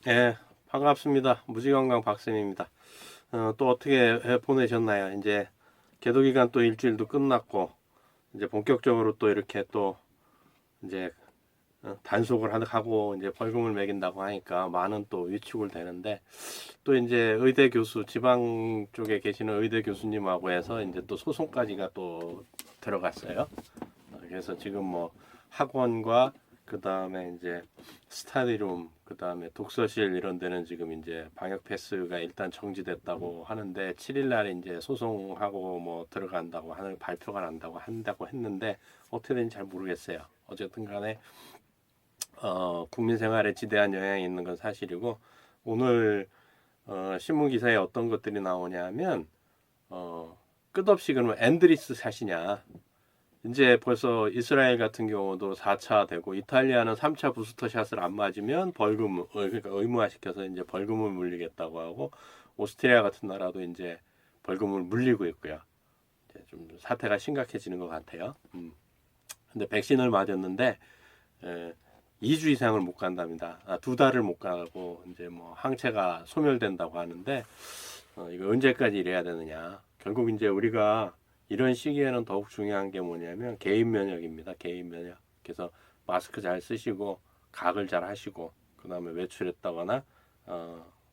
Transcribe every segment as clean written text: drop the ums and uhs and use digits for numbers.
예, 반갑습니다. 무지건강 박쌤입니다. 또 어떻게 보내셨나요? 이제 계도 기간 또 일주일도 끝났고, 이제 본격적으로 또 이렇게 또 이제 단속을 하고 이제 벌금을 매긴다고 하니까 많은 또 위축을 되는데, 또 이제 의대 교수, 지방 쪽에 계시는 의대 교수님하고 해서 이제 또 소송까지가 또 들어갔어요. 그래서 지금 뭐 학원과 그 다음에 이제 스터디룸, 그 다음에 독서실 이런 데는 지금 이제 방역 패스가 일단 정지됐다고 하는데 7일 날 이제 소송하고 뭐 들어간다고 하는 발표가 한다고 했는데 어떻게 되는지 잘 모르겠어요. 어쨌든 간에 국민 생활에 지대한 영향이 있는 건 사실이고 오늘 신문 기사에 어떤 것들이 나오냐면 끝없이 그러면 엔드리스 샷이냐 이제 벌써 이스라엘 같은 경우도 4차 되고 이탈리아는 3차 부스터 샷을 안 맞으면 벌금 그러니까 의무화시켜서 이제 벌금을 물리겠다고 하고 오스트리아 같은 나라도 이제 벌금을 물리고 있고요. 이제 좀 사태가 심각해지는 것 같아요. 근데 백신을 맞았는데 2주 이상을 못 간답니다. 2달을 못 가고 이제 뭐 항체가 소멸된다고 하는데 이거 언제까지 이래야 되느냐. 결국 이제 우리가 이런 시기에는 더욱 중요한 게 뭐냐면 개인 면역입니다. 개인 면역. 그래서 마스크 잘 쓰시고 각을 잘 하시고 그다음에 외출했다거나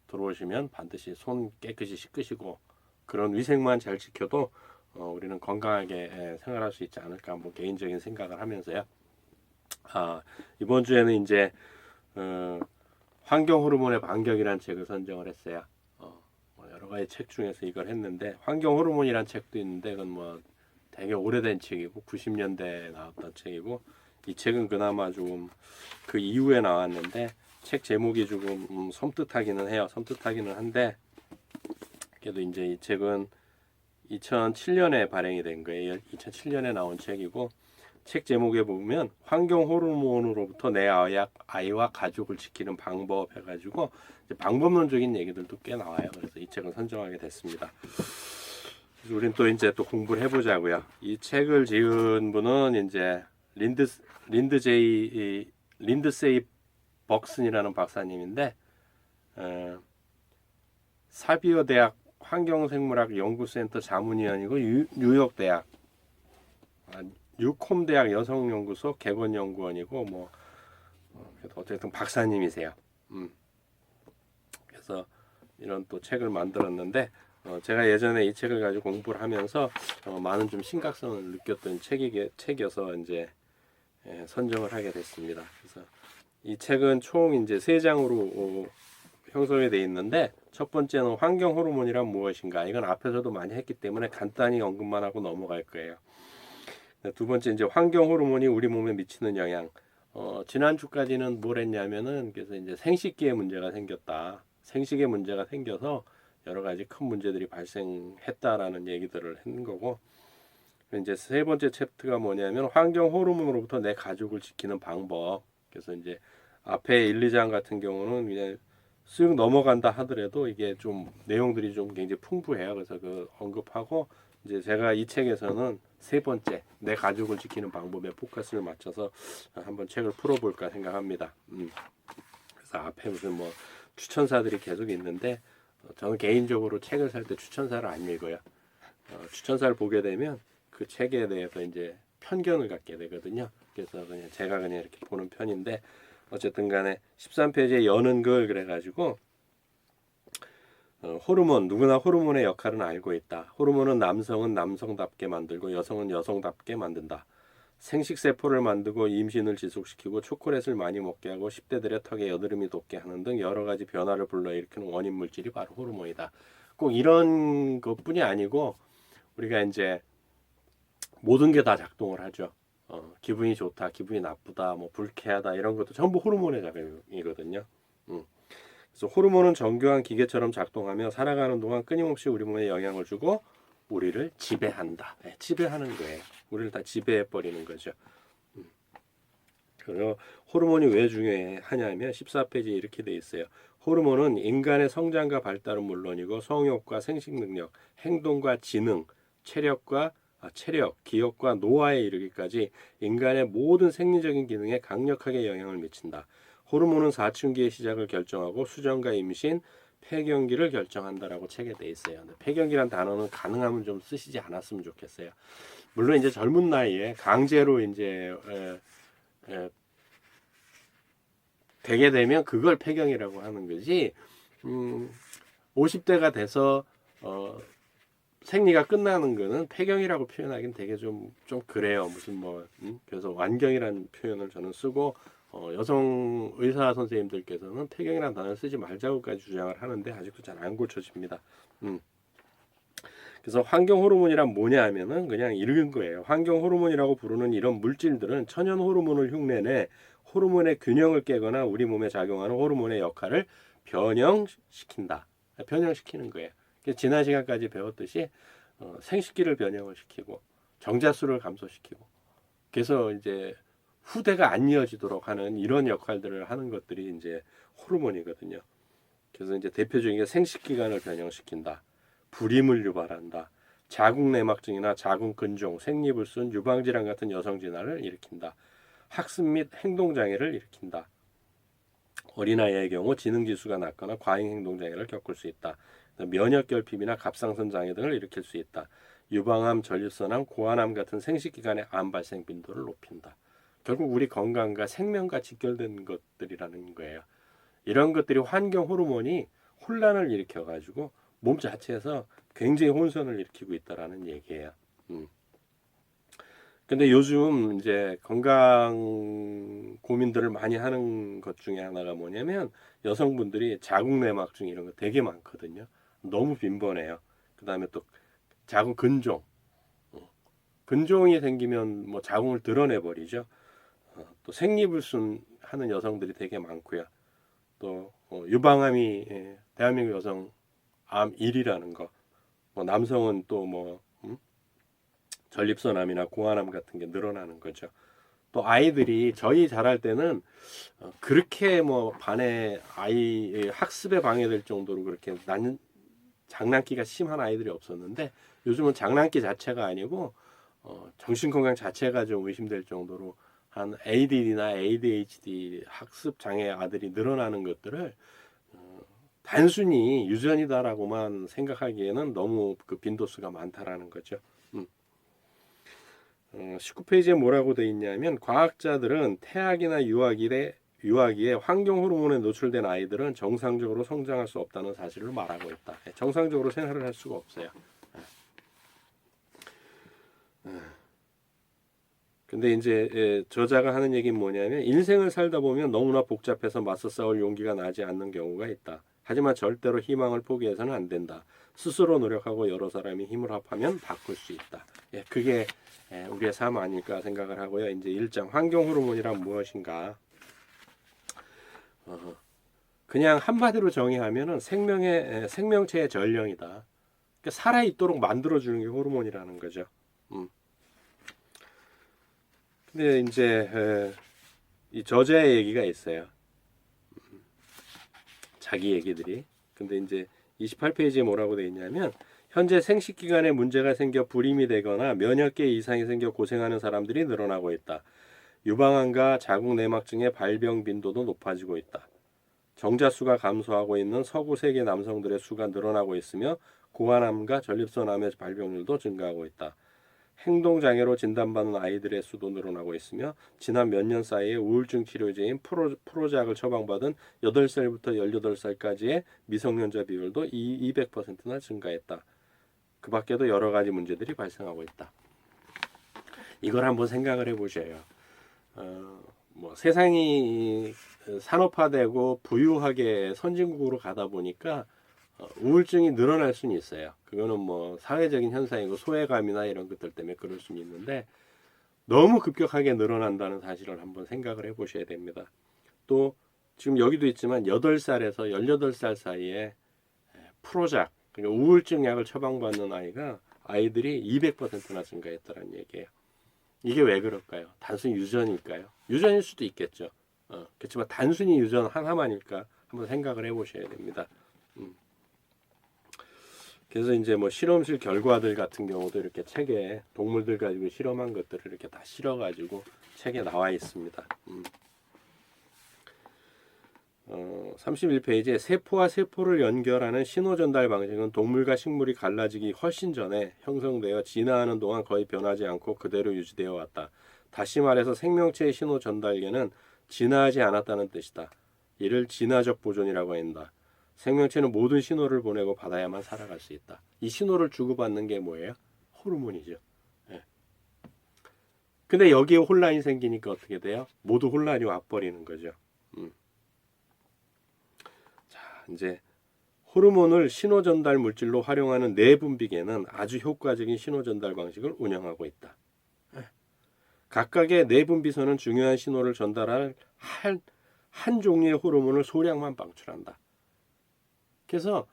들어오시면 반드시 손 깨끗이 씻으시고 그런 위생만 잘 지켜도 우리는 건강하게 생활할 수 있지 않을까 뭐 개인적인 생각을 하면서요. 이번 주에는 이제 어, 환경 호르몬의 반격이라는 책을 선정을 했어요. 뭐 여러 가지 책 중에서 이걸 했는데 환경 호르몬이라는 책도 있는데 그건 뭐 되게 오래된 책이고 90년대에 나왔던 책이고 이 책은 그나마 조금 그 이후에 나왔는데 책 제목이 조금 섬뜩하기는 해요. 섬뜩하기는 한데 그래도 이제 이 책은 2007년에 발행이 된 거예요. 2007년에 나온 책이고 책 제목에 보면 환경 호르몬으로부터 내 아이와 가족을 지키는 방법 해가지고 방법론적인 얘기들도 꽤 나와요. 그래서 이 책을 선정하게 됐습니다. 그래서 우린 또 이제 또 공부를 해보자고요. 이 책을 지은 분은 이제 린드 린드제이 린드세이 벅슨이라는 박사님인데 사비어 대학 환경생물학 연구센터 자문위원이고 뉴욕 대학 뉴콤 대학 여성연구소 개건연구원이고 뭐 어쨌든 박사님이세요. 그래서 이런 또 책을 만들었는데 제가 예전에 이 책을 가지고 공부를 하면서 많은 좀 심각성을 느꼈던 책이어서 이제 선정을 하게 됐습니다. 그래서 이 책은 총 이제 세 장으로 형성이 되어 있는데 첫 번째는 환경 호르몬이란 무엇인가 이건 앞에서도 많이 했기 때문에 간단히 언급만 하고 넘어갈 거예요. 두 번째 이제 환경 호르몬이 우리 몸에 미치는 영향. 지난주까지는 뭘 했냐면은 그래서 이제 생식기에 문제가 생겼다. 생식에 문제가 생겨서 여러 가지 큰 문제들이 발생했다라는 얘기들을 한 거고 이제 세 번째 챕터가 뭐냐면 환경 호르몬으로부터 내 가족을 지키는 방법. 그래서 이제 앞에 1, 2장 같은 경우는 그냥 쓱 넘어간다 하더라도 이게 좀 내용들이 좀 굉장히 풍부해요. 그래서 그 언급하고 이제 제가 이 책에서는 세 번째 내 가족을 지키는 방법에 포커스를 맞춰서 한번 책을 풀어볼까 생각합니다. 그래서 앞에 무슨 뭐 추천사들이 계속 있는데 저는 개인적으로 책을 살 때 추천사를 안 읽어요. 추천사를 보게 되면 그 책에 대해서 이제 편견을 갖게 되거든요. 그래서 그냥 제가 그냥 이렇게 보는 편인데 어쨌든 간에 13페이지에 여는 글 그래가지고 호르몬 누구나 호르몬의 역할은 알고 있다. 호르몬은 남성은 남성답게 만들고 여성은 여성답게 만든다. 생식세포를 만들고 임신을 지속시키고 초콜릿을 많이 먹게 하고 10대들의 턱에 여드름이 돋게 하는 등 여러 가지 변화를 불러일으키는 원인 물질이 바로 호르몬이다. 꼭 이런 것뿐이 아니고 우리가 이제 모든 게 다 작동을 하죠. 기분이 좋다, 기분이 나쁘다, 뭐 불쾌하다 이런 것도 전부 호르몬의 작용이거든요. 그래서 호르몬은 정교한 기계처럼 작동하며 살아가는 동안 끊임없이 우리 몸에 영향을 주고 우리를 지배한다. 네, 지배하는 거예요. 우리를 다 지배해 버리는 거죠. 그리고 호르몬이 왜 중요하냐면 14페이지에 이렇게 돼 있어요. 호르몬은 인간의 성장과 발달은 물론이고 성욕과 생식 능력, 행동과 지능, 체력, 기억과 노화에 이르기까지 인간의 모든 생리적인 기능에 강력하게 영향을 미친다. 호르몬은 사춘기의 시작을 결정하고 수정과 임신, 폐경기를 결정한다라고 책에 돼 있어요. 근데 폐경기란 단어는 가능하면 좀 쓰시지 않았으면 좋겠어요. 물론 이제 젊은 나이에 강제로 이제 되게 되면 그걸 폐경이라고 하는 거지. 50대가 돼서 생리가 끝나는 거는 폐경이라고 표현하기는 되게 좀 그래요. 무슨 그래서 완경이라는 표현을 저는 쓰고 여성 의사 선생님들께서는 폐경이라는 단어를 쓰지 말자고까지 주장을 하는데 아직도 잘 안 고쳐집니다. 그래서 환경 호르몬이란 뭐냐 하면은 그냥 이런 거예요. 환경 호르몬이라고 부르는 이런 물질들은 천연 호르몬을 흉내내 호르몬의 균형을 깨거나 우리 몸에 작용하는 호르몬의 역할을 변형시킨다. 변형시키는 거예요. 지난 시간까지 배웠듯이 생식기를 변형을 시키고 정자수를 감소시키고 그래서 이제 후대가 안 이어지도록 하는 이런 역할들을 하는 것들이 이제 호르몬이거든요. 그래서 이제 대표적인 게 생식기관을 변형시킨다. 불임을 유발한다. 자궁내막증이나 자궁근종, 생리불순, 유방질환 같은 여성 진화를 일으킨다. 학습 및 행동장애를 일으킨다. 어린아이의 경우 지능지수가 낮거나 과잉행동장애를 겪을 수 있다. 면역결핍이나 갑상선 장애 등을 일으킬 수 있다. 유방암, 전립선암, 고환암 같은 생식기관의 암 발생 빈도를 높인다. 결국 우리 건강과 생명과 직결된 것들이라는 거예요. 이런 것들이 환경 호르몬이 혼란을 일으켜가지고 몸 자체에서 굉장히 혼선을 일으키고 있다라는 얘기예요. 근데 요즘 이제 건강 고민들을 많이 하는 것 중에 하나가 뭐냐면 여성분들이 자궁내막증 이런 거 되게 많거든요. 너무 빈번해요. 그 다음에 또 자궁 근종, 근종이 생기면 뭐 자궁을 드러내 버리죠. 또 생리불순 하는 여성들이 되게 많고요. 또 유방암이 대한민국 여성 암 1위라는 거. 뭐 남성은 또 전립선암이나 고환암 같은 게 늘어나는 거죠. 또 아이들이 저희 자랄 때는 그렇게 뭐 반에 아이 학습에 방해될 정도로 그렇게 장난기가 심한 아이들이 없었는데 요즘은 장난기 자체가 아니고 정신건강 자체가 좀 의심될 정도로 한 ADD나 ADHD 학습 장애 아들이 늘어나는 것들을 단순히 유전이다라고만 생각하기에는 너무 그 빈도수가 많다라는 거죠. 19페이지에 뭐라고 돼 있냐면 과학자들은 태아기나 유아기에 환경 호르몬에 노출된 아이들은 정상적으로 성장할 수 없다는 사실을 말하고 있다. 정상적으로 생활을 할 수가 없어요. 근데 이제 저자가 하는 얘기는 뭐냐면 인생을 살다 보면 너무나 복잡해서 맞서 싸울 용기가 나지 않는 경우가 있다. 하지만 절대로 희망을 포기해서는 안 된다. 스스로 노력하고 여러 사람이 힘을 합하면 바꿀 수 있다. 그게 우리의 삶 아닐까 생각을 하고요. 이제 1장 환경 호르몬이란 무엇인가? 그냥 한마디로 정의하면은 생명체의 전령이다. 그러니까 살아 있도록 만들어 주는 게 호르몬이라는 거죠. 근데 이제 이 저자의 얘기가 있어요. 자기 얘기들이. 근데 이제 28페이지에 뭐라고 돼 있냐면 현재 생식기관에 문제가 생겨 불임이 되거나 면역계 이상이 생겨 고생하는 사람들이 늘어나고 있다. 유방암과 자궁내막증의 발병 빈도도 높아지고 있다. 정자수가 감소하고 있는 서구 세계 남성들의 수가 늘어나고 있으며 고환암과 전립선암의 발병률도 증가하고 있다. 행동장애로 진단받는 아이들의 수도 늘어나고 있으며 지난 몇 년 사이에 우울증 치료제인 프로작을 처방받은 8살부터 18살까지의 미성년자 비율도 200%나 증가했다. 그 밖에도 여러 가지 문제들이 발생하고 있다. 이걸 한번 생각을 해보셔요. 세상이 산업화되고 부유하게 선진국으로 가다 보니까 우울증이 늘어날 수는 있어요. 그거는 뭐 사회적인 현상이고 소외감이나 이런 것들 때문에 그럴 수는 있는데 너무 급격하게 늘어난다는 사실을 한번 생각을 해보셔야 됩니다. 또 지금 여기도 있지만 8살에서 18살 사이에 프로작, 그러니까 우울증 약을 처방받는 아이들이 200%나 증가했다는 얘기예요. 이게 왜 그럴까요? 단순히 유전일까요? 유전일 수도 있겠죠. 그렇지만 단순히 유전 하나만일까 한번 생각을 해보셔야 됩니다. 그래서 이제 뭐 실험실 결과들 같은 경우도 이렇게 책에 동물들 가지고 실험한 것들을 이렇게 다 실어가지고 책에 나와 있습니다. 31페이지에 세포와 세포를 연결하는 신호 전달 방식은 동물과 식물이 갈라지기 훨씬 전에 형성되어 진화하는 동안 거의 변하지 않고 그대로 유지되어 왔다. 다시 말해서 생명체의 신호 전달계는 진화하지 않았다는 뜻이다. 이를 진화적 보존이라고 한다. 생명체는 모든 신호를 보내고 받아야만 살아갈 수 있다. 이 신호를 주고받는 게 뭐예요? 호르몬이죠. 예. 근데 여기에 혼란이 생기니까 어떻게 돼요? 모두 혼란이 와버리는 거죠. 자, 이제 호르몬을 신호 전달 물질로 활용하는 내분비계는 아주 효과적인 신호 전달 방식을 운영하고 있다. 각각의 내분비선은 중요한 신호를 전달할 한 종류의 호르몬을 소량만 방출한다. 그래서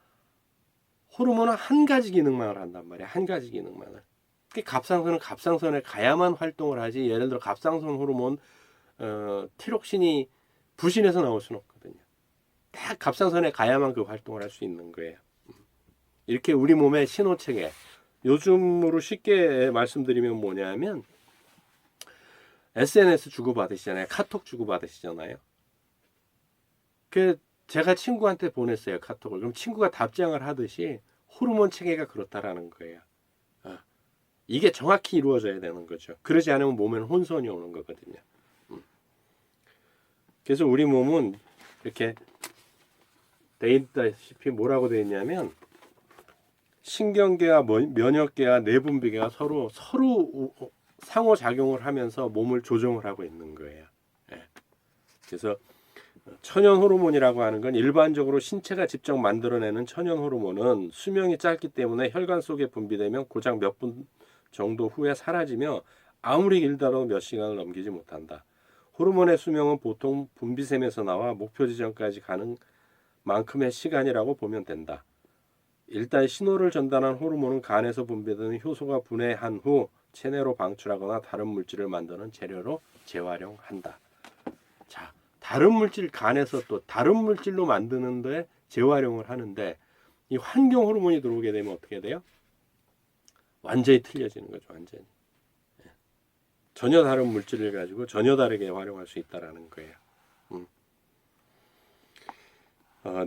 호르몬은 한 가지 기능만을 한단 말이야. 한 가지 기능만을. 갑상선은 갑상선에 가야만 활동을 하지. 예를 들어 갑상선 호르몬 티록신이 부신해서 나올 수는 없거든요. 딱 갑상선에 가야만 그 활동을 할 수 있는 거예요. 이렇게 우리 몸의 신호체계. 요즘으로 쉽게 말씀드리면 뭐냐면 SNS 주고받으시잖아요. 카톡 주고받으시잖아요. 제가 친구한테 보냈어요. 카톡을. 그럼 친구가 답장을 하듯이 호르몬 체계가 그렇다라는 거예요. 이게 정확히 이루어져야 되는 거죠. 그러지 않으면 몸에는 혼선이 오는 거거든요. 그래서 우리 몸은 이렇게 돼 있다시피 뭐라고 되어 있냐면 신경계와 면역계와 내분비계가 서로 상호작용을 하면서 몸을 조정을 하고 있는 거예요. 그래서 천연 호르몬이라고 하는 건 일반적으로 신체가 직접 만들어내는 천연 호르몬은 수명이 짧기 때문에 혈관 속에 분비되면 고작 몇 분 정도 후에 사라지며 아무리 길다도 몇 시간을 넘기지 못한다. 호르몬의 수명은 보통 분비샘에서 나와 목표 지점까지 가는 만큼의 시간이라고 보면 된다. 일단 신호를 전달한 호르몬은 간에서 분비되는 효소가 분해한 후 체내로 방출하거나 다른 물질을 만드는 재료로 재활용한다. 자, 다른 물질 간에서 또 다른 물질로 만드는데 재활용을 하는데 이 환경 호르몬이 들어오게 되면 어떻게 돼요? 완전히 틀려지는 거죠. 완전히. 전혀 다른 물질을 가지고 전혀 다르게 활용할 수 있다라는 거예요.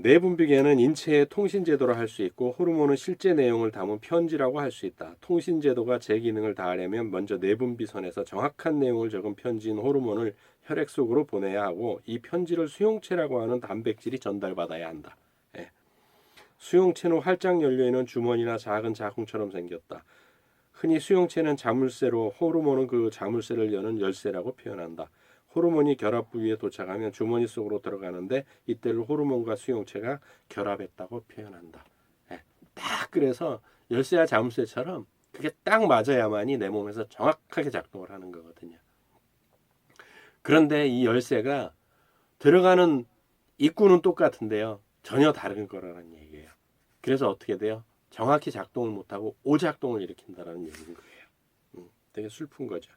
내분비계는 인체의 통신제도로 할 수 있고 호르몬은 실제 내용을 담은 편지라고 할 수 있다. 통신제도가 제 기능을 다하려면 먼저 내분비선에서 정확한 내용을 적은 편지인 호르몬을 혈액 속으로 보내야 하고 이 편지를 수용체라고 하는 단백질이 전달받아야 한다. 수용체는 활짝 열려있는 주머니나 작은 자궁처럼 생겼다. 흔히 수용체는 자물쇠로 호르몬은 그 자물쇠를 여는 열쇠라고 표현한다. 호르몬이 결합 부위에 도착하면 주머니 속으로 들어가는데 이때를 호르몬과 수용체가 결합했다고 표현한다. 딱 그래서 열쇠와 자물쇠처럼 그게 딱 맞아야만이 내 몸에서 정확하게 작동을 하는 거거든요. 그런데 이 열쇠가 들어가는 입구는 똑같은데요. 전혀 다른 거라는 얘기예요. 그래서 어떻게 돼요? 정확히 작동을 못하고 오작동을 일으킨다는 얘기인 거예요. 되게 슬픈 거죠.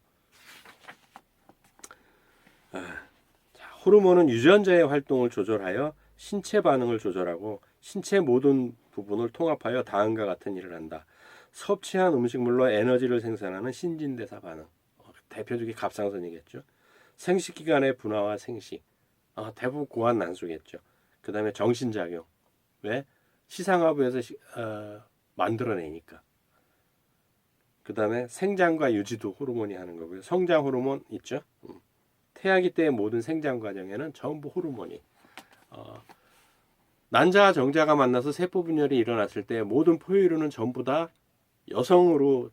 자, 호르몬은 유전자의 활동을 조절하여 신체 반응을 조절하고 신체 모든 부분을 통합하여 다음과 같은 일을 한다. 섭취한 음식물로 에너지를 생산하는 신진대사 반응. 대표적인 갑상선이겠죠. 생식기관의 분화와 생식. 대부분 고환난소겠죠. 그 다음에 정신작용. 왜? 시상하부에서 만들어내니까. 그 다음에 생장과 유지도 호르몬이 하는 거고요. 성장 호르몬 있죠. 태아기 때의 모든 생장 과정에는 전부 호르몬이 난자와 정자가 만나서 세포 분열이 일어났을 때 모든 포유류는 전부 다 여성으로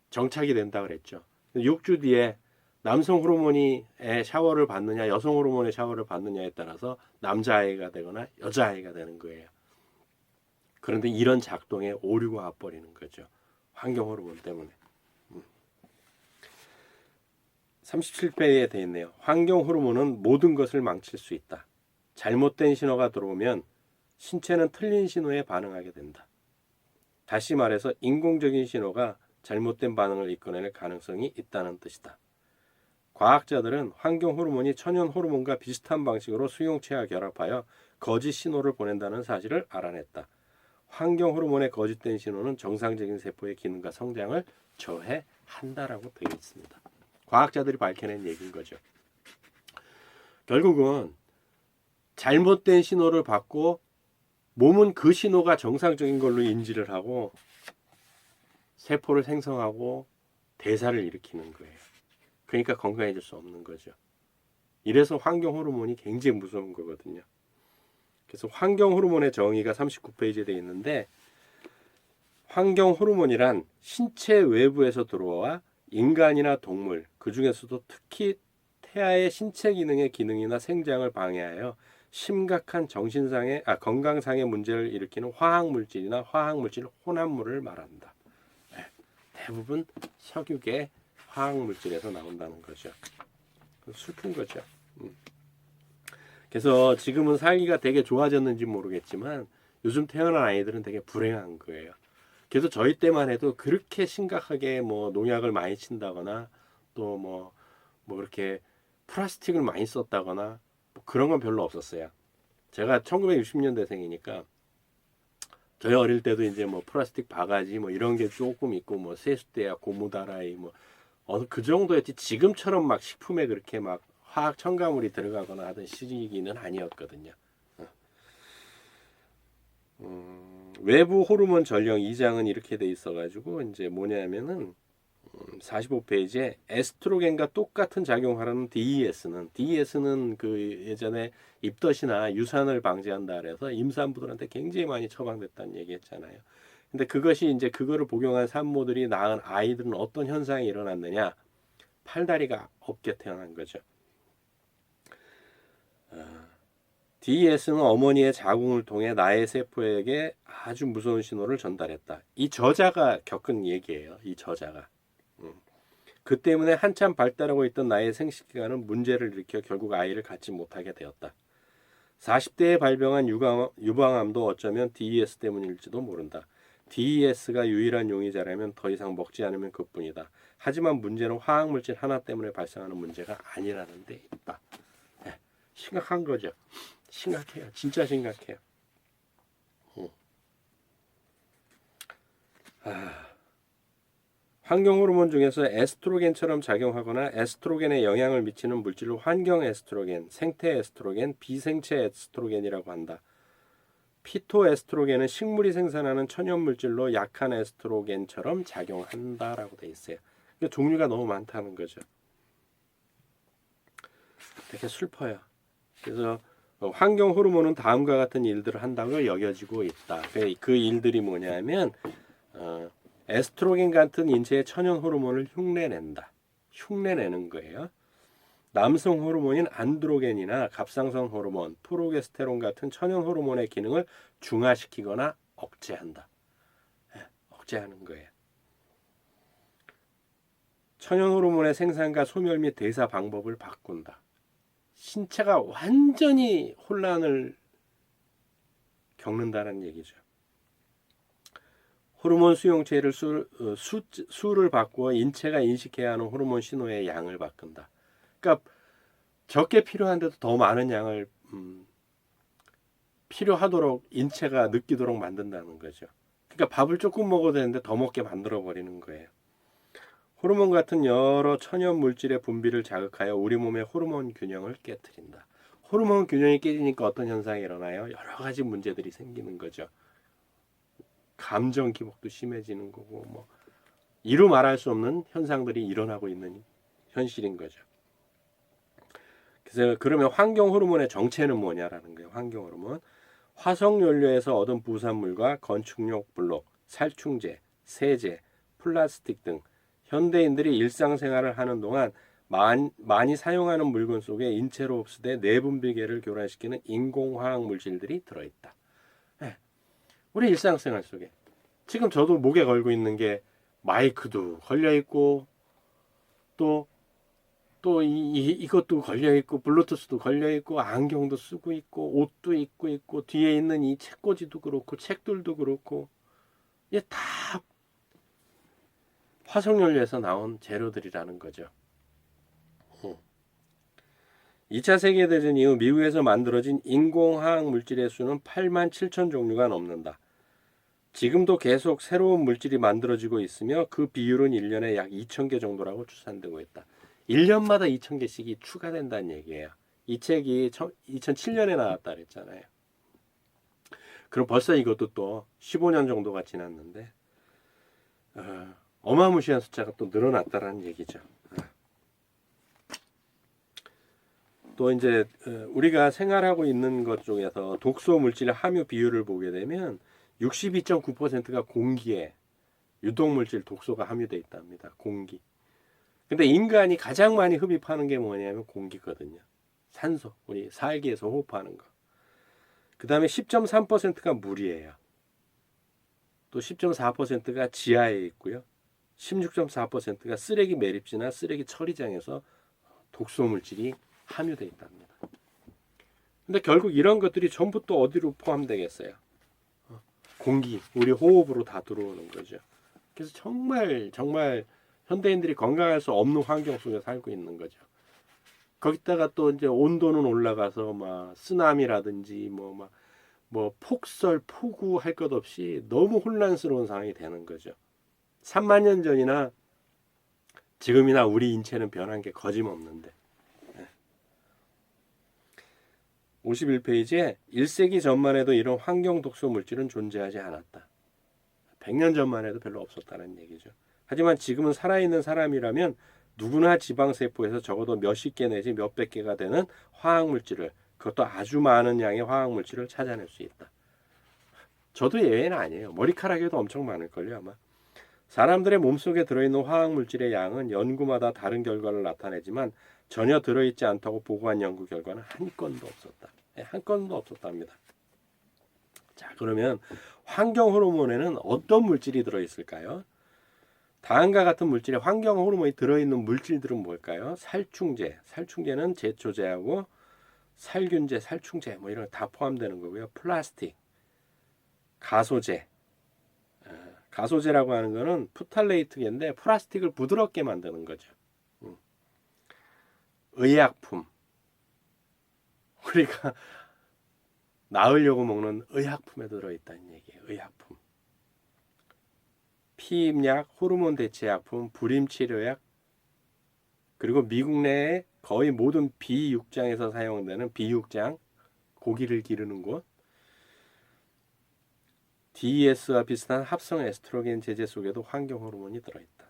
정착이 된다 그랬죠. 6주 뒤에 남성 호르몬이 샤워를 받느냐 여성 호르몬의 샤워를 받느냐에 따라서 남자아이가 되거나 여자아이가 되는 거예요. 그런데 이런 작동에 오류가 와버리는 거죠. 환경 호르몬 때문에. 37페이지에 되어 있네요. 환경 호르몬은 모든 것을 망칠 수 있다. 잘못된 신호가 들어오면 신체는 틀린 신호에 반응하게 된다. 다시 말해서 인공적인 신호가 잘못된 반응을 이끌어낼 가능성이 있다는 뜻이다. 과학자들은 환경 호르몬이 천연 호르몬과 비슷한 방식으로 수용체와 결합하여 거짓 신호를 보낸다는 사실을 알아냈다. 환경 호르몬의 거짓된 신호는 정상적인 세포의 기능과 성장을 저해한다라고 되어 있습니다. 과학자들이 밝혀낸 얘기인 거죠. 결국은 잘못된 신호를 받고 몸은 그 신호가 정상적인 걸로 인지를 하고 세포를 생성하고 대사를 일으키는 거예요. 그러니까 건강해질 수 없는 거죠. 이래서 환경 호르몬이 굉장히 무서운 거거든요. 그래서 환경 호르몬의 정의가 39페이지에 되어 있는데, 환경 호르몬이란 신체 외부에서 들어와 인간이나 동물, 그 중에서도 특히 태아의 신체 기능의 기능이나 생장을 방해하여 심각한 건강상의 문제를 일으키는 화학물질이나 화학물질 혼합물을 말한다. 네, 대부분 석유계 화학물질에서 나온다는 거죠. 슬픈 거죠. 그래서 지금은 살기가 되게 좋아졌는지 모르겠지만 요즘 태어난 아이들은 되게 불행한 거예요. 그래서 저희 때만 해도 그렇게 심각하게 뭐 농약을 많이 친다거나 또 뭐 그렇게 플라스틱을 많이 썼다거나 뭐 그런 건 별로 없었어요. 제가 1960년대생이니까 저희 어릴 때도 이제 뭐 플라스틱 바가지 뭐 이런 게 조금 있고 뭐 세숫대야 고무다라이 뭐 그 정도였지, 지금처럼 막 식품에 그렇게 막 화학 첨가물이 들어가거나 하던 시기는 아니었거든요. 외부 호르몬 전령 2장은 이렇게 돼 있어가지고 이제 뭐냐면은 45페이지에 에스트로겐과 똑같은 작용하는 DES는 그 예전에 입덧이나 유산을 방지한다 그래서 임산부들한테 굉장히 많이 처방됐다는 얘기했잖아요. 근데 그것이 이제 그거를 복용한 산모들이 낳은 아이들은 어떤 현상이 일어났느냐? 팔다리가 없게 태어난 거죠. DES는 어머니의 자궁을 통해 나의 세포에게 아주 무서운 신호를 전달했다. 이 저자가 겪은 얘기예요. 이 저자가. 그 때문에 한참 발달하고 있던 나의 생식기관은 문제를 일으켜 결국 아이를 갖지 못하게 되었다. 40대에 발병한 유방암도 어쩌면 DES 때문일지도 모른다. DES가 유일한 용의자라면 더 이상 먹지 않으면 그뿐이다. 하지만 문제는 화학물질 하나 때문에 발생하는 문제가 아니라는 데 있다. 네, 심각한 거죠. 심각해요. 진짜 심각해요. 환경 호르몬 중에서 에스트로겐처럼 작용하거나 에스트로겐에 영향을 미치는 물질을 환경 에스트로겐, 생태 에스트로겐, 비생체 에스트로겐이라고 한다. 피토에스트로겐은 식물이 생산하는 천연 물질로 약한 에스트로겐처럼 작용한다라고 돼 있어요. 그러니까 종류가 너무 많다는 거죠. 되게 슬퍼요. 그래서 환경 호르몬은 다음과 같은 일들을 한다고 여겨지고 있다. 그 일들이 뭐냐면 에스트로겐 같은 인체의 천연 호르몬을 흉내내는 거예요. 남성 호르몬인 안드로겐이나 갑상선 호르몬, 프로게스테론 같은 천연 호르몬의 기능을 중화시키거나 억제한다. 억제하는 거예요. 천연 호르몬의 생산과 소멸 및 대사 방법을 바꾼다. 신체가 완전히 혼란을 겪는다는 얘기죠. 호르몬 수용체를 수를 바꾸어 인체가 인식해야 하는 호르몬 신호의 양을 바꾼다. 그러니까 적게 필요한데도 더 많은 양을 필요하도록 인체가 느끼도록 만든다는 거죠. 그러니까 밥을 조금 먹어도 되는데 더 먹게 만들어 버리는 거예요. 호르몬 같은 여러 천연 물질의 분비를 자극하여 우리 몸의 호르몬 균형을 깨트린다. 호르몬 균형이 깨지니까 어떤 현상이 일어나요? 여러 가지 문제들이 생기는 거죠. 감정 기복도 심해지는 거고 뭐 이루 말할 수 없는 현상들이 일어나고 있는 현실인 거죠. 그래서 그러면 환경 호르몬의 정체는 뭐냐라는 거예요. 환경 호르몬. 화석 연료에서 얻은 부산물과 건축용 블록, 살충제, 세제, 플라스틱 등 현대인들이 일상생활을 하는 동안 많이 사용하는 물건 속에 인체로 흡수돼 내분비계를 교란시키는 인공화학 물질들이 들어있다. 네. 우리 일상생활 속에 지금 저도 목에 걸고 있는 게 마이크도 걸려있고 또 이것도 걸려있고 블루투스도 걸려있고 안경도 쓰고 있고 옷도 입고 있고 뒤에 있는 이 책꽂이도 그렇고 책들도 그렇고 이게 다 화석연료에서 나온 재료들이라는 거죠. 2차 세계대전 이후 미국에서 만들어진 인공화학 물질의 수는 8만 7천 종류가 넘는다. 지금도 계속 새로운 물질이 만들어지고 있으며 그 비율은 1년에 약 2천 개 정도라고 추산되고 있다. 1년마다 2천 개씩이 추가된다는 얘기예요. 이 책이 2007년에 나왔다 그랬잖아요. 그럼 벌써 이것도 또 15년 정도가 지났는데 어마무시한 숫자가 또 늘어났다라는 얘기죠. 또 이제 우리가 생활하고 있는 것 중에서 독소 물질 함유 비율을 보게 되면 62.9%가 공기에 유독물질 독소가 함유되어 있답니다. 공기. 근데 인간이 가장 많이 흡입하는 게 뭐냐면 공기거든요. 산소, 우리 살기에서 호흡하는 거. 그 다음에 10.3%가 물이에요. 또 10.4%가 지하에 있고요. 16.4%가 쓰레기 매립지나 쓰레기 처리장에서 독소 물질이 함유되어 있답니다. 근데 결국 이런 것들이 전부 또 어디로 포함되겠어요? 공기, 우리 호흡으로 다 들어오는 거죠. 그래서 정말 현대인들이 건강할 수 없는 환경 속에 살고 있는 거죠. 거기다가 또 이제 온도는 올라가서 막 쓰나미라든지 뭐 폭설, 폭우 할 것 없이 너무 혼란스러운 상황이 되는 거죠. 3만 년 전이나 지금이나 우리 인체는 변한 게 거짓없는데. 51페이지에 1세기 전만 해도 이런 환경 독소 물질은 존재하지 않았다. 100년 전만 해도 별로 없었다는 얘기죠. 하지만 지금은 살아있는 사람이라면 누구나 지방세포에서 적어도 몇십 개 내지 몇백 개가 되는 화학물질을, 그것도 아주 많은 양의 화학물질을 찾아낼 수 있다. 저도 예외는 아니에요. 머리카락에도 엄청 많을걸요 아마. 사람들의 몸속에 들어있는 화학물질의 양은 연구마다 다른 결과를 나타내지만 전혀 들어있지 않다고 보고한 연구 결과는 한 건도 없었다. 한 건도 없었답니다. 자, 그러면 환경 호르몬에는 어떤 물질이 들어있을까요? 다음과 같은 물질에 환경 호르몬이 들어있는 물질들은 뭘까요? 살충제, 살충제는 제초제하고 살균제, 살충제 뭐 이런 거 다 포함되는 거고요. 플라스틱, 가소제, 가소제라고 하는 거는 푸탈레이트계인데 플라스틱을 부드럽게 만드는 거죠. 의약품, 우리가 나으려고 먹는 의약품에 들어있다는 얘기예요. 의약품, 피임약, 호르몬 대체약품, 불임치료약, 그리고 미국 내의 거의 모든 비육장에서 사용되는 비육장, 고기를 기르는 곳, DES와 비슷한 합성 에스트로겐 제제 속에도 환경 호르몬이 들어있다.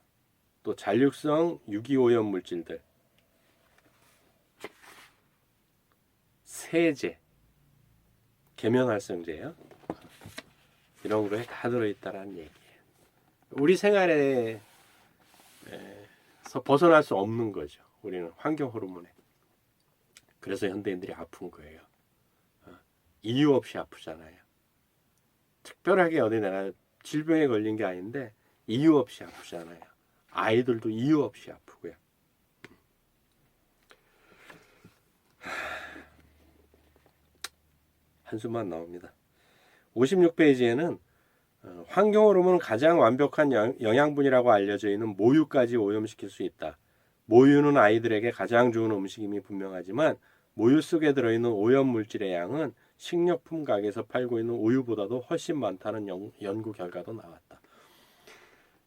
또 잔류성 유기오염 물질들, 세제, 계면활성제예요. 이런 거에 다 들어있다라는 얘기예요. 우리 생활에서 벗어날 수 없는 거죠. 우리는 환경 호르몬에. 그래서 현대인들이 아픈 거예요. 이유 없이 아프잖아요. 특별하게 어디 내가 질병에 걸린 게 아닌데 이유 없이 아프잖아요. 아이들도 이유 없이 아프고요. 한숨만 나옵니다. 56페이지에는 환경 호르몬은 가장 완벽한 영양분이라고 알려져 있는 모유까지 오염시킬 수 있다. 모유는 아이들에게 가장 좋은 음식임이 분명하지만 모유 속에 들어있는 오염 물질의 양은 식료품 가게에서 팔고 있는 우유보다도 훨씬 많다는 연구 결과도 나왔다.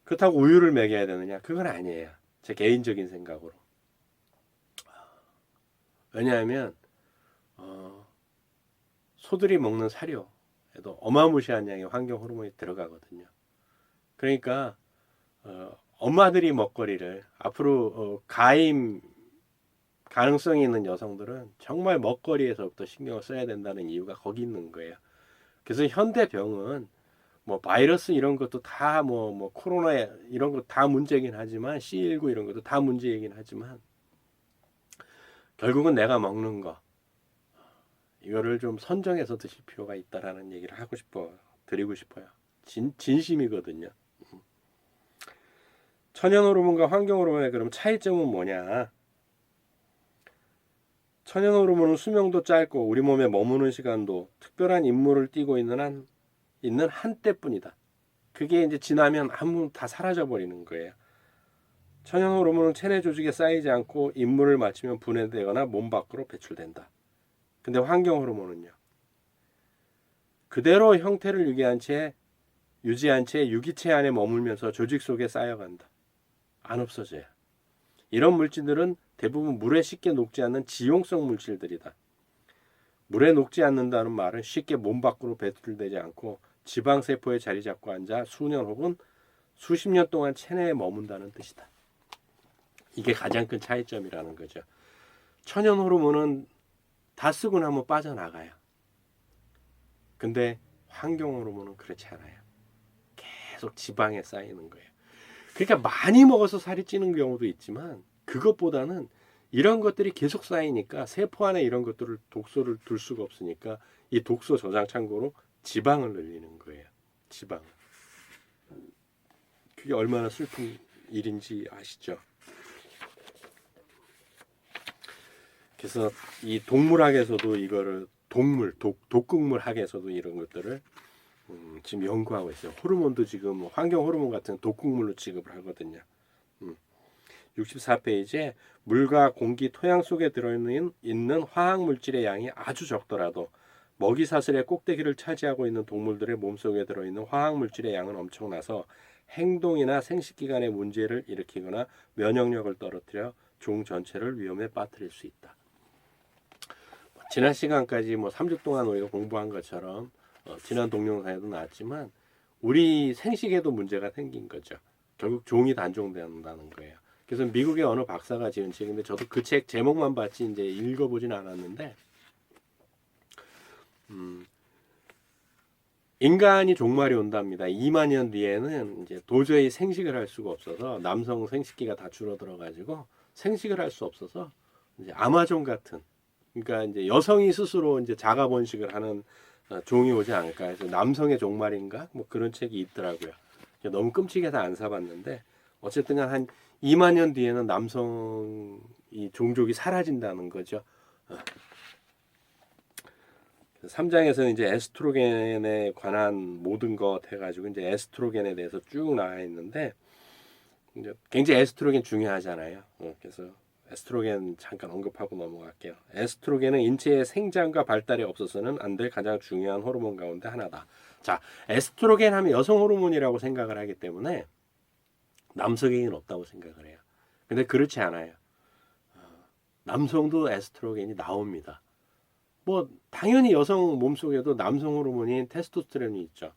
그렇다고 우유를 먹여야 되느냐? 그건 아니에요. 제 개인적인 생각으로. 왜냐하면 소들이 먹는 사료에도 어마무시한 양의 환경 호르몬이 들어가거든요. 그러니까 엄마들이 먹거리를 앞으로 가임 가능성이 있는 여성들은 정말 먹거리에서부터 신경을 써야 된다는 이유가 거기 있는 거예요. 그래서 현대병은 뭐 바이러스 이런 것도 다 뭐 코로나 이런 거 다 문제긴 하지만 C19 이런 것도 다 문제이긴 하지만 결국은 내가 먹는 거 이거를 좀 선정해서 드실 필요가 있다라는 얘기를 드리고 싶어요. 진심이거든요. 천연 호르몬과 환경 호르몬의 그럼 차이점은 뭐냐? 천연 호르몬은 수명도 짧고 우리 몸에 머무는 시간도 특별한 임무를 띠고 있는 한때뿐이다. 그게 이제 지나면 아무 다 사라져 버리는 거예요. 천연 호르몬은 체내 조직에 쌓이지 않고 임무를 마치면 분해되거나 몸 밖으로 배출된다. 근데 환경 호르몬은요. 그대로 형태를 유지한 채 유기체 안에 머물면서 조직 속에 쌓여간다. 안 없어져요. 이런 물질들은 대부분 물에 쉽게 녹지 않는 지용성 물질들이다. 물에 녹지 않는다는 말은 쉽게 몸 밖으로 배출되지 않고 지방세포에 자리 잡고 앉아 수년 혹은 수십 년 동안 체내에 머문다는 뜻이다. 이게 가장 큰 차이점이라는 거죠. 천연 호르몬은 다 쓰고 나면 빠져나가요. 근데 환경 호르몬은 그렇지 않아요. 계속 지방에 쌓이는 거예요. 그러니까 많이 먹어서 살이 찌는 경우도 있지만 그것보다는 이런 것들이 계속 쌓이니까 세포 안에 이런 것들을 독소를 둘 수가 없으니까 이 독소 저장 창고로 지방을 늘리는 거예요. 지방. 그게 얼마나 슬픈 일인지 아시죠? 그래서 이 동물학에서도 이거를 독극물학에서도 이런 것들을 지금 연구하고 있어요. 호르몬도 지금 환경 호르몬 같은 독극물로 취급을 하거든요. 64페이지에 물과 공기, 토양 속에 들어있는 화학 물질의 양이 아주 적더라도 먹이 사슬의 꼭대기를 차지하고 있는 동물들의 몸속에 들어있는 화학 물질의 양은 엄청나서 행동이나 생식기관의 문제를 일으키거나 면역력을 떨어뜨려 종 전체를 위험에 빠뜨릴 수 있다. 지난 시간까지 3주 동안 우리가 공부한 것처럼 지난 동영상에도 나왔지만 우리 생식에도 문제가 생긴 거죠. 결국 종이 단종된다는 거예요. 그래서 미국의 어느 박사가 지은 책인데 저도 그 책 제목만 봤지 이제 읽어보진 않았는데 인간이 종말이 온답니다. 2만 년 뒤에는 이제 도저히 생식을 할 수가 없어서 남성 생식기가 다 줄어들어 가지고 생식을 할 수 없어서 이제 아마존 같은 그러니까 이제 여성이 스스로 이제 자가 번식을 하는 종이 오지 않을까 해서 남성의 종말인가 뭐 그런 책이 있더라고요. 너무 끔찍해서 안 사봤는데 어쨌든 한 2만 년 뒤에는 남성 이 종족이 사라진다는 거죠. 3장에서는 이제 에스트로겐에 관한 모든 것 해가지고 이제 에스트로겐에 대해서 쭉 나와 있는데 이제 굉장히 에스트로겐 중요하잖아요. 그래서 에스트로겐 잠깐 언급하고 넘어갈게요. 에스트로겐은 인체의 생장과 발달에 없어서는 안 될 가장 중요한 호르몬 가운데 하나다. 자, 에스트로겐 하면 여성 호르몬이라고 생각을 하기 때문에 남성에게는 없다고 생각을 해요. 근데 그렇지 않아요. 남성도 에스트로겐이 나옵니다. 뭐 당연히 여성 몸속에도 남성 호르몬인 테스토스테론이 있죠.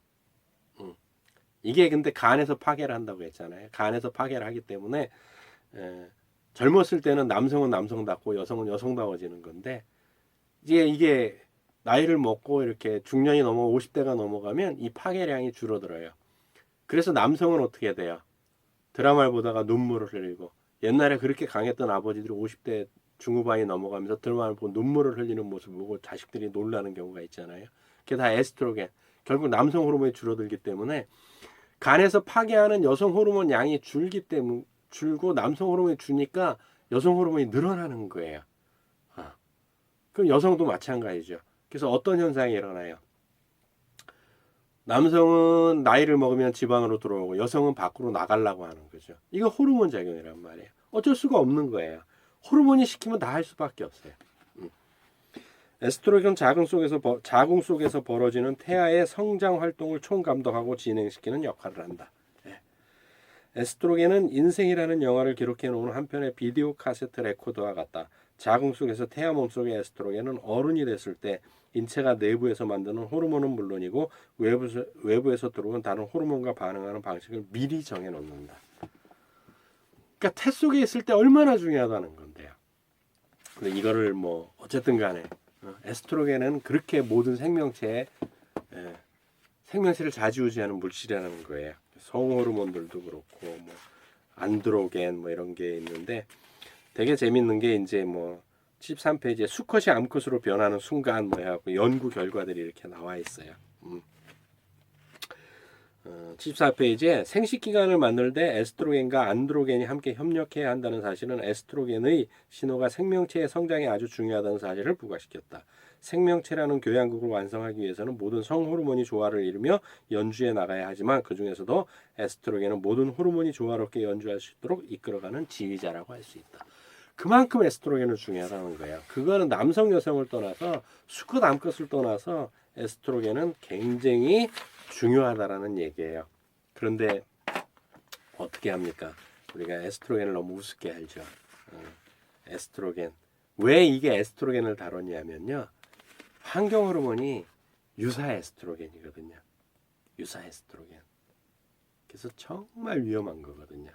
이게 근데 간에서 파괴를 한다고 했잖아요. 간에서 파괴를 하기 때문에 젊었을 때는 남성은 남성답고 여성은 여성다워지는 건데 이게 나이를 먹고 이렇게 중년이 넘어 50대가 넘어가면 이 파괴량이 줄어들어요. 그래서 남성은 어떻게 돼요? 드라마를 보다가 눈물을 흘리고 옛날에 그렇게 강했던 아버지들이 50대 중후반이 넘어가면서 드라마를 보고 눈물을 흘리는 모습을 보고 자식들이 놀라는 경우가 있잖아요. 그게 다 에스트로겐. 결국 남성 호르몬이 줄어들기 때문에 간에서 파괴하는 여성 호르몬 양이 줄고 남성 호르몬이 주니까 여성 호르몬이 늘어나는 거예요. 그럼 여성도 마찬가지죠. 그래서 어떤 현상이 일어나요? 남성은 나이를 먹으면 지방으로 들어오고 여성은 밖으로 나가려고 하는 거죠. 이거 호르몬 작용이란 말이에요. 어쩔 수가 없는 거예요. 호르몬이 시키면 다 할 수밖에 없어요. 에스트로겐 자궁 속에서 벌어지는 태아의 성장 활동을 총감독하고 진행시키는 역할을 한다. 에스트로겐은 인생이라는 영화를 기록해 놓은 한편의 비디오 카세트 레코더와 같다. 자궁 속에서 태아 몸속의 에스트로겐은 어른이 됐을 때 인체가 내부에서 만드는 호르몬은 물론이고 외부에서 들어온 다른 호르몬과 반응하는 방식을 미리 정해 놓는다. 그러니까 태 속에 있을 때 얼마나 중요하다는 건데요. 근데 이거를 뭐 어쨌든 간에 에스트로겐은 그렇게 모든 생명체의 생명체를 좌지우지하는 물질이라는 거예요. 성호르몬들도 그렇고 뭐 안드로겐 뭐 이런 게 있는데 되게 재밌는 게 이제 뭐 13페이지에 수컷이 암컷으로 변하는 순간 뭐 해갖고 연구 결과들이 이렇게 나와 있어요. 14페이지에 생식기관을 만들 때 에스트로겐과 안드로겐이 함께 협력해야 한다는 사실은 에스트로겐의 신호가 생명체의 성장에 아주 중요하다는 사실을 부각시켰다. 생명체라는 교양국을 완성하기 위해서는 모든 성호르몬이 조화를 이루며 연주해 나가야 하지만 그 중에서도 에스트로겐은 모든 호르몬이 조화롭게 연주할 수 있도록 이끌어가는 지휘자라고 할 수 있다. 그만큼 에스트로겐은 중요하다는 거예요. 그거는 남성 여성을 떠나서 수컷 암컷을 떠나서 에스트로겐은 굉장히 중요하다라는 얘기예요. 그런데 어떻게 합니까? 우리가 에스트로겐을 너무 우습게 알죠. 에스트로겐. 왜 이게 에스트로겐을 다뤘냐면요. 환경 호르몬이 유사 에스트로겐이거든요. 유사 에스트로겐. 그래서 정말 위험한 거거든요.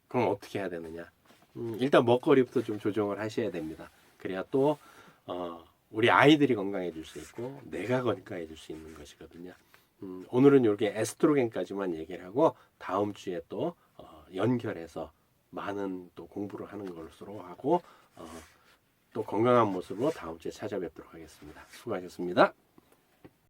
그럼 어떻게 해야 되느냐? 일단 먹거리부터 좀 조정을 하셔야 됩니다. 그래야 또 우리 아이들이 건강해질 수 있고 내가 건강해질 수 있는 것이거든요. 오늘은 이렇게 에스트로겐까지만 얘기를 하고 다음 주에 또 연결해서 많은 또 공부를 하는 것으로 하고 또 건강한 모습으로 다음 주에 찾아뵙도록 하겠습니다. 수고하셨습니다.